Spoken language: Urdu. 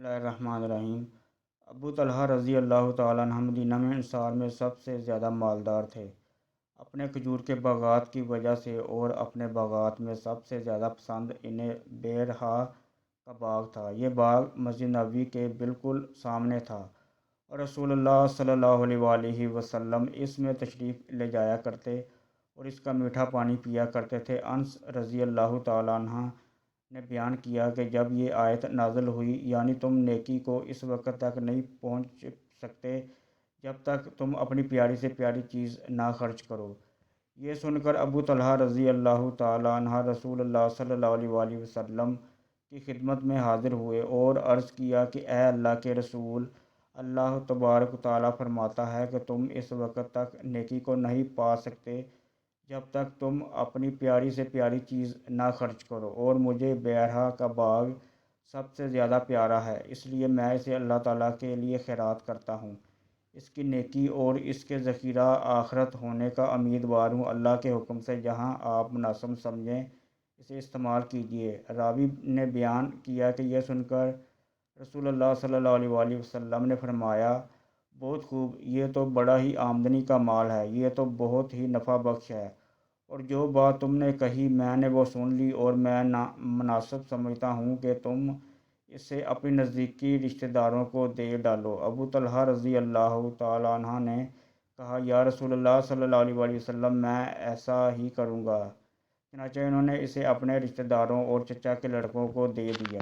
بسم اللہ الرحمن الرحیم۔ ابو طلحہ رضی اللہ تعالیٰ عنہ مدینہ میں انصار میں سب سے زیادہ مالدار تھے۔ اپنے کھجور کے باغات کی وجہ سے اور اپنے باغات میں سب سے زیادہ پسند انہیں بیرہا کا باغ تھا۔ یہ باغ مسجد نبوی کے بالکل سامنے تھا اور رسول اللہ صلی اللہ علیہ وآلہ وسلم اس میں تشریف لے جایا کرتے اور اس کا میٹھا پانی پیا کرتے تھے۔ انس رضی اللہ تعالیٰ عنہ نے بیان کیا کہ جب یہ آیت نازل ہوئی، یعنی تم نیکی کو اس وقت تک نہیں پہنچ سکتے جب تک تم اپنی پیاری سے پیاری چیز نہ خرچ کرو، یہ سن کر ابو طلحہ رضی اللہ تعالیٰ عنہ رسول اللہ صلی اللہ علیہ وآلہ وسلم کی خدمت میں حاضر ہوئے اور عرض کیا کہ اے اللہ کے رسول، اللہ تبارک و تعالیٰ فرماتا ہے کہ تم اس وقت تک نیکی کو نہیں پا سکتے جب تک تم اپنی پیاری سے پیاری چیز نہ خرچ کرو، اور مجھے بیرہا کا باغ سب سے زیادہ پیارا ہے، اس لیے میں اسے اللہ تعالیٰ کے لیے خیرات کرتا ہوں۔ اس کی نیکی اور اس کے ذخیرہ آخرت ہونے کا امیدوار ہوں۔ اللہ کے حکم سے جہاں آپ مناسب سمجھیں اسے استعمال کیجیے۔ راوی نے بیان کیا کہ یہ سن کر رسول اللہ صلی اللہ علیہ وآلہ وسلم نے فرمایا، بہت خوب، یہ تو بڑا ہی آمدنی کا مال ہے، یہ تو بہت ہی نفع بخش ہے، اور جو بات تم نے کہی میں نے وہ سن لی اور میں مناسب سمجھتا ہوں کہ تم اسے اپنی نزدیکی رشتہ داروں کو دے ڈالو۔ ابو طلحہ رضی اللہ تعالیٰ عنہ نے کہا، یا رسول اللہ صلی اللہ علیہ وآلہ وسلم، میں ایسا ہی کروں گا۔ چنانچہ انہوں نے اسے اپنے رشتہ داروں اور چچا کے لڑکوں کو دے دیا۔